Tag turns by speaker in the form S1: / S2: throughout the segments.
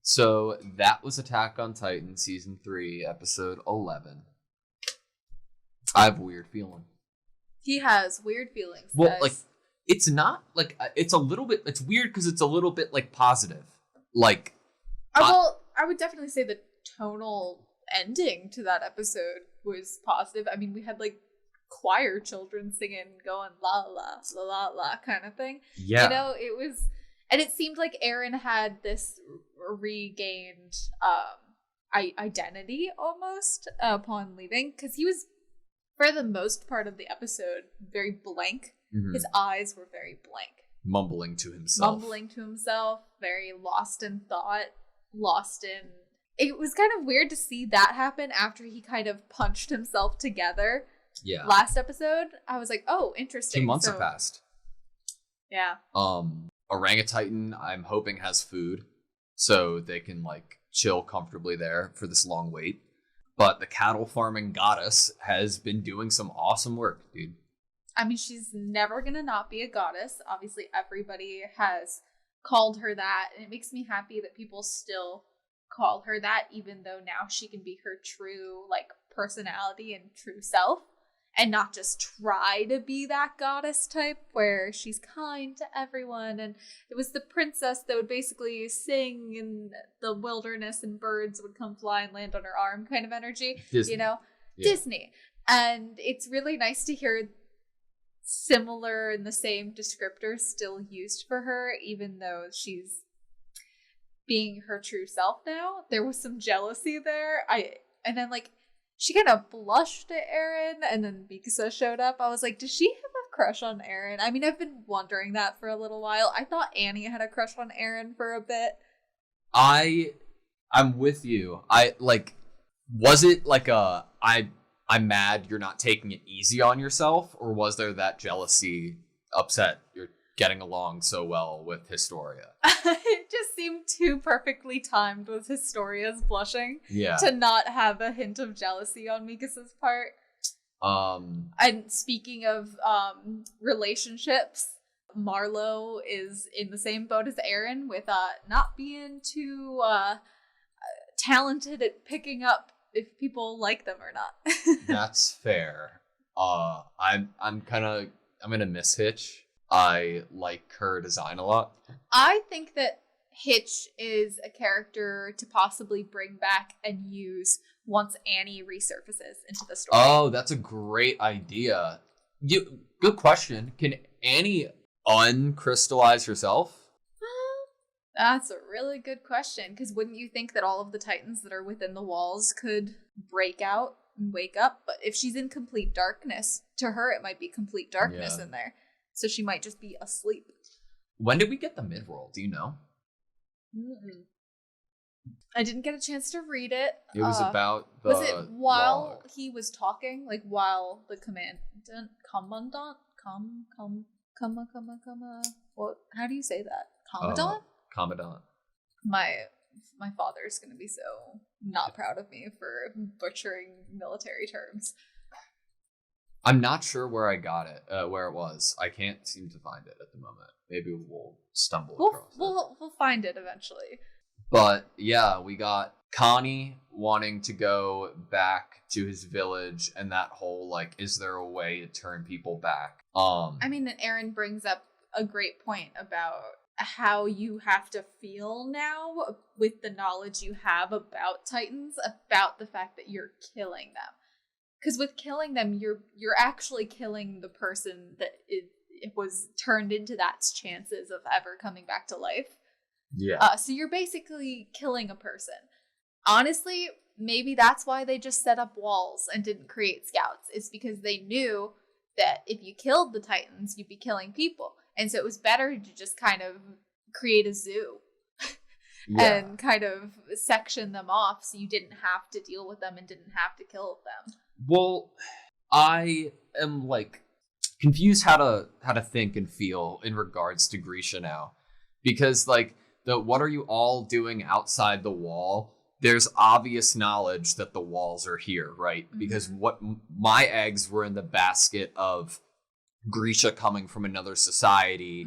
S1: So that was Attack on Titan Season 3, Episode 11. I have a weird feeling.
S2: He has weird feelings.
S1: Well,
S2: guys.
S1: like, it's not, like, it's a little bit, it's weird because it's a little bit, like, positive. Like...
S2: I would definitely say the tonal ending to that episode was positive. I mean, we had, like, choir children singing, going la la la la la kind of thing.
S1: Yeah.
S2: You know, it was... And it seemed like Eren had this regained identity almost upon leaving, because he was, for the most part of the episode, very blank. Mm-hmm. His eyes were very blank.
S1: Mumbling to himself,
S2: very lost in thought, It was kind of weird to see that happen after he kind of punched himself together.
S1: Yeah.
S2: Last episode, I was like, oh, interesting.
S1: 2 months have passed.
S2: Yeah.
S1: Orangutan, I'm hoping, has food, so they can, like, chill comfortably there for this long wait. But the cattle farming goddess has been doing some awesome work, dude.
S2: I mean, she's never gonna not be a goddess. Obviously, everybody has called her that, and it makes me happy that people still call her that, even though now she can be her true, like, personality and true self. And not just try to be that goddess type where she's kind to everyone. And it was the princess that would basically sing in the wilderness and birds would come fly and land on her arm kind of energy.
S1: Disney.
S2: You know? Yeah. Disney. And it's really nice to hear similar and the same descriptors still used for her, even though she's being her true self now. There was some jealousy there. And then, like, she kind of blushed at Eren, and then Mikasa showed up. I was like, does she have a crush on Eren? I mean, I've been wondering that for a little while. I thought Annie had a crush on Eren for a bit.
S1: I'm with you. Was it like I'm mad you're not taking it easy on yourself, or was there that jealousy, upset you're getting along so well with Historia?
S2: It just seemed too perfectly timed with Historia's blushing to not have a hint of jealousy on Mikasa's part. And speaking of relationships, Marlo is in the same boat as Eren with not being too talented at picking up if people like them or not.
S1: That's fair. I'm gonna miss Hitch. I like her design a lot.
S2: I think that Hitch is a character to possibly bring back and use once Annie resurfaces into the story.
S1: Oh, that's a great idea. Good question. Can Annie uncrystallize herself?
S2: That's a really good question, because wouldn't you think that all of the Titans that are within the walls could break out and wake up? But if she's in complete darkness, to her it might be complete darkness in there. So she might just be asleep.
S1: When did we get the midroll? Do you know?
S2: Mm-mm. I didn't get a chance to read it.
S1: It was about the
S2: Was it while
S1: log.
S2: he was talking? Like while the commandant? What? How do you say that? Commandant?
S1: Commandant.
S2: My father's gonna be so not proud of me for butchering military terms.
S1: I'm not sure where I got it, where it was. I can't seem to find it at the moment. Maybe we'll stumble across it.
S2: We'll find it eventually.
S1: But yeah, we got Connie wanting to go back to his village, and that whole, like, is there a way to turn people back?
S2: I mean, and Eren brings up a great point about how you have to feel now with the knowledge you have about Titans, about the fact that you're killing them. Because with killing them, you're actually killing the person that it was turned into that's chances of ever coming back to life.
S1: Yeah.
S2: So you're basically killing a person. Honestly, maybe that's why they just set up walls and didn't create scouts. It's because they knew that if you killed the Titans, you'd be killing people. And so it was better to just kind of create a zoo. And kind of section them off so you didn't have to deal with them and didn't have to kill them.
S1: Well, I am, like, confused how to think and feel in regards to Grisha now. Because, like, what are you all doing outside the wall? There's obvious knowledge that the walls are here, right? Mm-hmm. Because my eggs were in the basket of Grisha coming from another society,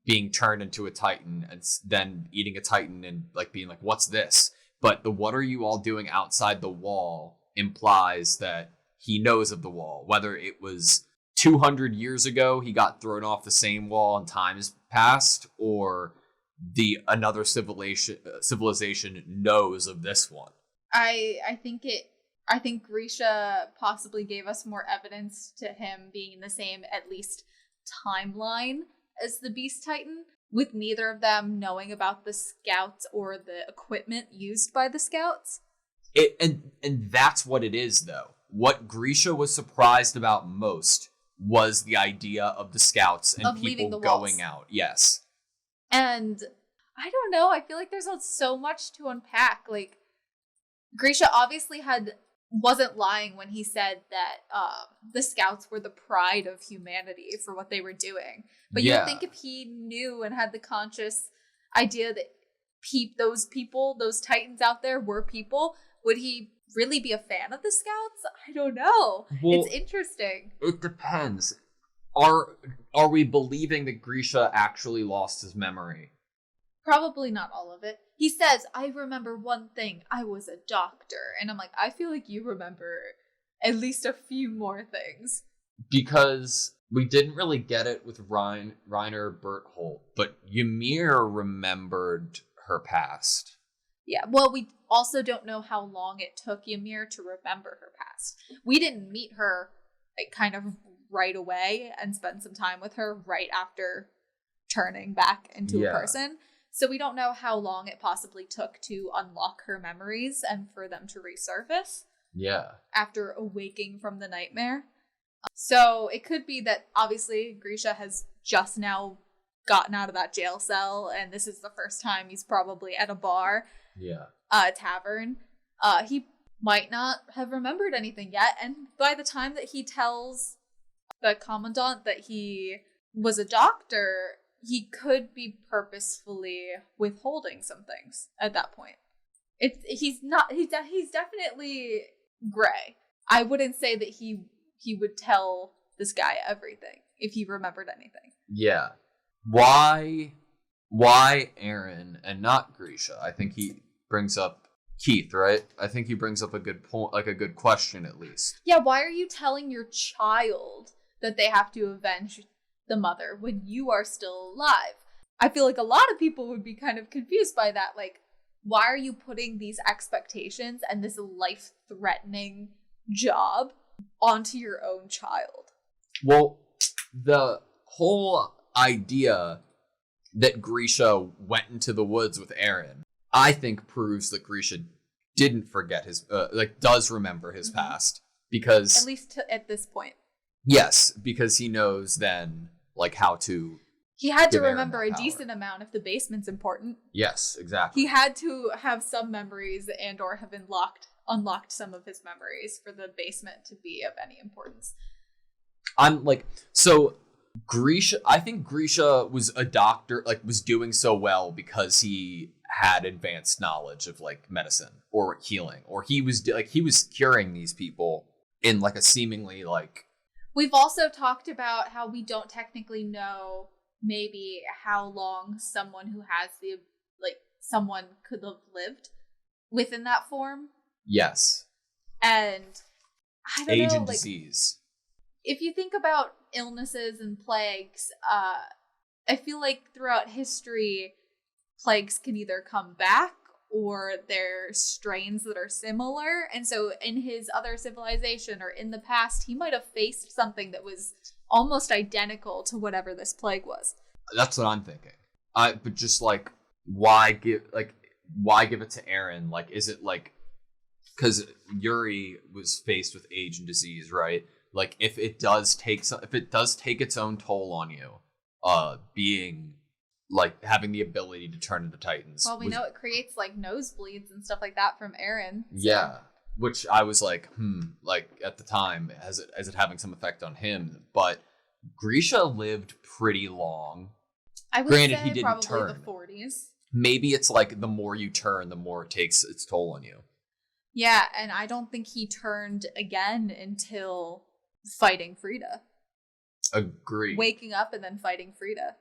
S1: being turned into a Titan and then eating a Titan and like being like, what's this? But the what are you all doing outside the wall implies that he knows of the wall, whether it was 200 years ago he got thrown off the same wall and time has passed, or another civilization knows of this one.
S2: I think Grisha possibly gave us more evidence to him being in the same, at least, timeline as the Beast Titan, with neither of them knowing about the scouts or the equipment used by the scouts.
S1: And that's what it is, though. What Grisha was surprised about most was the idea of the scouts and
S2: of
S1: people going out. Yes.
S2: And I don't know. I feel like there's so much to unpack. Like, Grisha obviously wasn't lying when he said that the scouts were the pride of humanity for what they were doing. But you would think if he knew and had the conscious idea that those Titans out there were people, would he really be a fan of the scouts? I don't know. Well, it's interesting.
S1: It depends. Are we believing that Grisha actually lost his memory?
S2: Probably not all of it. He says, I remember one thing. I was a doctor. And I'm like, I feel like you remember at least a few more things.
S1: Because we didn't really get it with Reiner Berthold, but Ymir remembered her past.
S2: Yeah, well, we also don't know how long it took Ymir to remember her past. We didn't meet her like kind of right away and spend some time with her right after turning back into a person. So we don't know how long it possibly took to unlock her memories and for them to resurface.
S1: Yeah.
S2: After awaking from the nightmare. So it could be that obviously Grisha has just now gotten out of that jail cell and this is the first time he's probably at a bar.
S1: Yeah.
S2: A tavern. He might not have remembered anything yet. And by the time that he tells the commandant that he was a doctor, he could be purposefully withholding some things at that point. He's definitely gray. I wouldn't say that he would tell this guy everything if he remembered anything.
S1: Yeah. Why Aaron and not Grisha? I think he brings up Keith, right? I think he brings up a good point, like a good question at least.
S2: Yeah, why are you telling your child that they have to avenge the mother when you are still alive? I feel like a lot of people would be kind of confused by that. Like, why are you putting these expectations and this life-threatening job onto your own child?
S1: Well, the whole idea that Grisha went into the woods with Aaron, I think proves that Grisha didn't forget his, does remember his past. Because... At
S2: least at this point.
S1: Yes, because he knows then, like, how to...
S2: He had to remember a decent amount if the basement's important.
S1: Yes, exactly.
S2: He had to have some memories and or have unlocked some of his memories for the basement to be of any importance.
S1: Grisha, I think Grisha was a doctor, like, was doing so well because he had advanced knowledge of, like, medicine or healing, or he was curing these people in, like, a seemingly, like...
S2: We've also talked about how we don't technically know maybe how long someone who has someone could have lived within that form.
S1: Yes.
S2: And I don't know,
S1: age and disease.
S2: If you think about illnesses and plagues, I feel like throughout history, plagues can either come back or they're strains that are similar. And so in his other civilization or in the past, he might have faced something that was almost identical to whatever this plague was.
S1: That's what I'm thinking. But just like, why give it to Aaron? Like, is it like, because Yuri was faced with age and disease, right? Like, if it does take its own toll on you, being like having the ability to turn into Titans.
S2: Well, we know it creates like nosebleeds and stuff like that from Aaron. So.
S1: Yeah, which I was like, like at the time, as it having some effect on him. But Grisha lived pretty long.
S2: I would say he didn't probably the 40s.
S1: Maybe it's like the more you turn, the more it takes its toll on you.
S2: Yeah, and I don't think he turned again until fighting Frida.
S1: Agree.
S2: Waking up and then fighting Frida.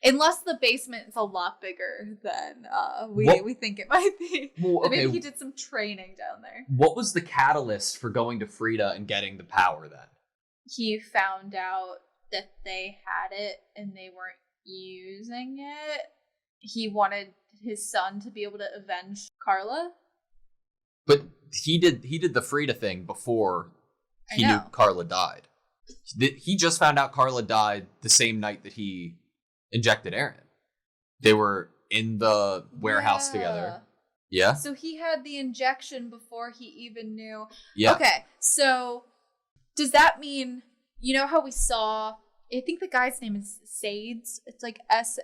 S2: Unless the basement is a lot bigger than we think it might be.
S1: Well, okay.
S2: Maybe he did some training down there.
S1: What was the catalyst for going to Frida and getting the power then?
S2: He found out that they had it and they weren't using it. He wanted his son to be able to avenge Carla.
S1: But he did the Frida thing before he knew Carla died. He just found out Carla died the same night that he injected Aaron. They were in the warehouse together. Yeah.
S2: So he had the injection before he even knew.
S1: Yeah.
S2: Okay. So does that mean, you know how we saw, I think the guy's name is Sades. It's like Saides.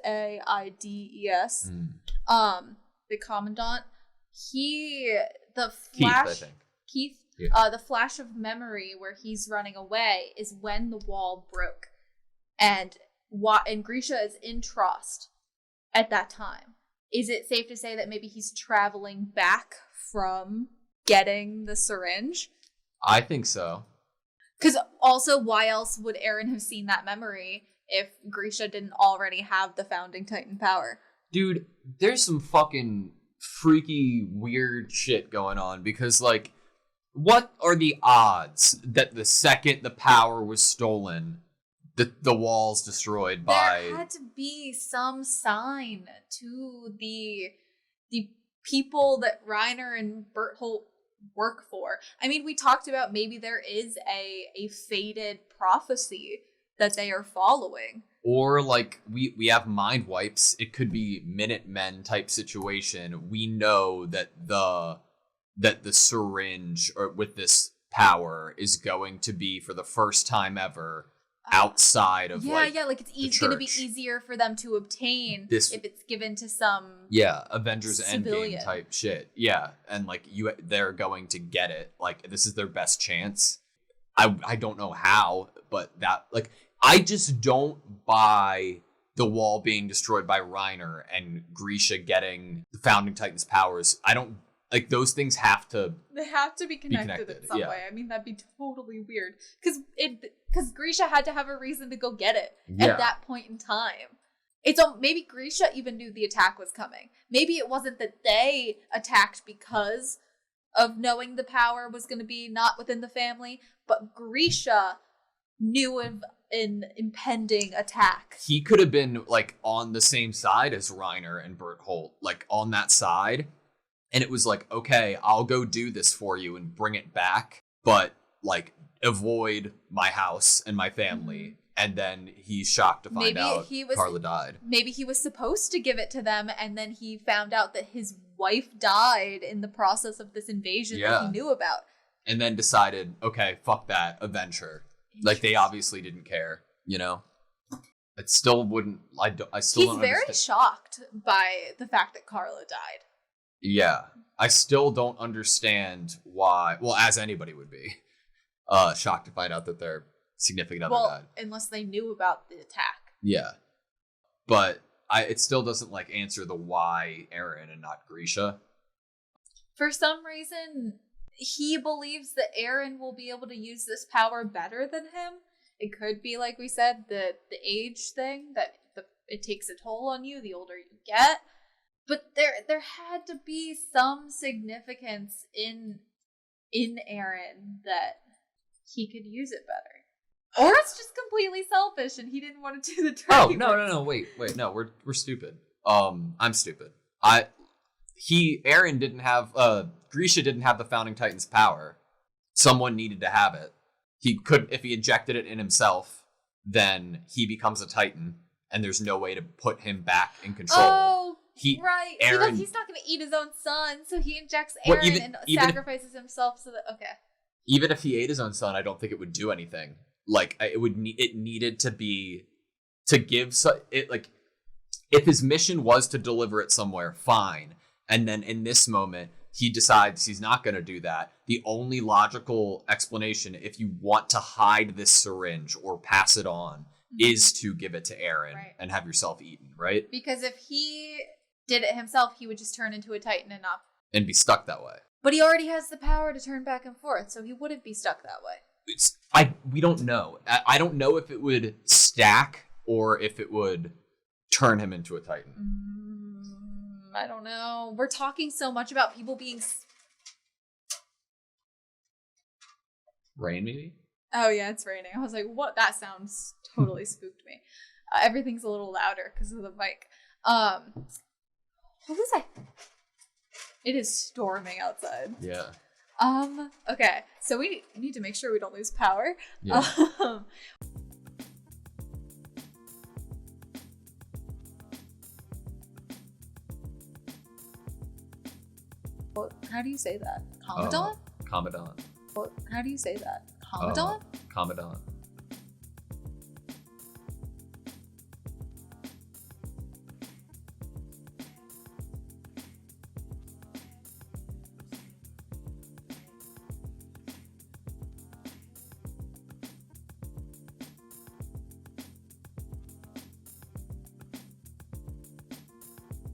S2: The commandant. The flash.
S1: Keith, I think.
S2: Keith.
S1: Yeah.
S2: The flash of memory where he's running away is when the wall broke, and Grisha is in Trost at that time. Is it safe to say that maybe he's traveling back from getting the syringe?
S1: I think so.
S2: Because also, why else would Aaron have seen that memory if Grisha didn't already have the founding Titan power?
S1: Dude, there's some fucking freaky, weird shit going on because, like, what are the odds that the second the power was stolen, the wall's destroyed by...
S2: There had to be some sign to the people that Reiner and Berthold work for. I mean, we talked about maybe there is a fated prophecy that they are following.
S1: Or, like, we have mind wipes. It could be Minutemen type situation. We know that the syringe or with this power is going to be, for the first time ever, outside of like
S2: it's going to be easier for them to obtain if it's given to some
S1: Avengers
S2: civilian.
S1: Endgame type shit. Yeah, and like they're going to get it. Like this is their best chance. I don't know how, but that like I just don't buy the wall being destroyed by Reiner and Grisha getting the Founding Titans powers. I don't like those things
S2: They have to be connected in some way. I mean, that'd be totally weird. Because Grisha had to have a reason to go get it at that point in time. Maybe Grisha even knew the attack was coming. Maybe it wasn't that they attacked because of knowing the power was going to be not within the family, but Grisha knew of an impending attack.
S1: He could have been like on the same side as Reiner and Berthold, like on that side. And it was like, okay, I'll go do this for you and bring it back, but like avoid my house and my family. Mm-hmm. And then he's shocked to find out Carla died.
S2: Maybe he was supposed to give it to them, and then he found out that his wife died in the process of this invasion that he knew about.
S1: And then decided, okay, fuck that, avenge her. Like they obviously didn't care, you know? It still wouldn't. I still don't understand.
S2: He's very shocked by the fact that Carla died.
S1: Yeah, I still don't understand why. Well, as anybody would be, shocked to find out that their significant other died.
S2: Unless they knew about the attack.
S1: Yeah, but it still doesn't like answer the why Aaron and not Grisha.
S2: For some reason, he believes that Aaron will be able to use this power better than him. It could be, like we said, the age thing, that it takes a toll on you the older you get. But there had to be some significance in Aaron that he could use it better. Or it's just completely selfish and he didn't want to do the training.
S1: Oh, no, wait, no, we're stupid. I'm stupid. Aaron didn't have, Grisha didn't have the Founding Titans power. Someone needed to have it. He could, if he injected it in himself, then he becomes a Titan and there's no way to put him back in control.
S2: Oh, right.
S1: Aaron,
S2: because he's not going to eat his own son, so he injects Aaron and sacrifices himself so that, okay.
S1: Even if he ate his own son, I don't think it would do anything. Like, it needed to be, to give, like, if his mission was to deliver it somewhere, fine. And then in this moment, he decides he's not going to do that. The only logical explanation, if you want to hide this syringe or pass it on, is to give it to Aaron and have yourself eaten, right?
S2: Because if he did it himself, he would just turn into a Titan
S1: and be stuck that way.
S2: But he already has the power to turn back and forth, so he wouldn't be stuck that way.
S1: We don't know. I don't know if it would stack or if it would turn him into a Titan?
S2: I don't know. We're talking so much about people being...
S1: Rain, maybe?
S2: Oh, yeah, it's raining. I was like, what? That sounds totally spooked me. Everything's a little louder because of the mic. What was I? It is storming outside.
S1: Yeah.
S2: Okay, so we need to make sure we don't lose power.
S1: Yeah.
S2: How do you say that? Commandant?
S1: Commandant.
S2: How do you say that? Commandant?
S1: Commandant.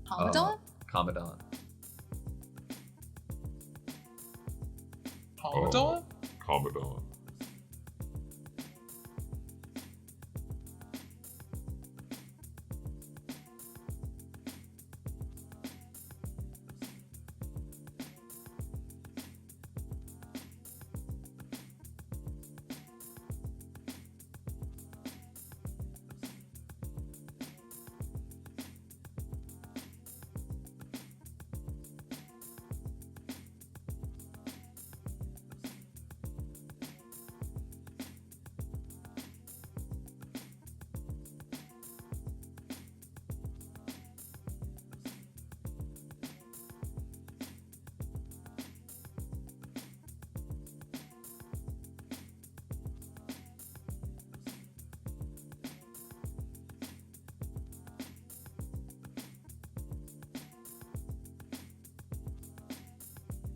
S2: Commandant?
S1: Commandant.
S3: Commandant? Commandant.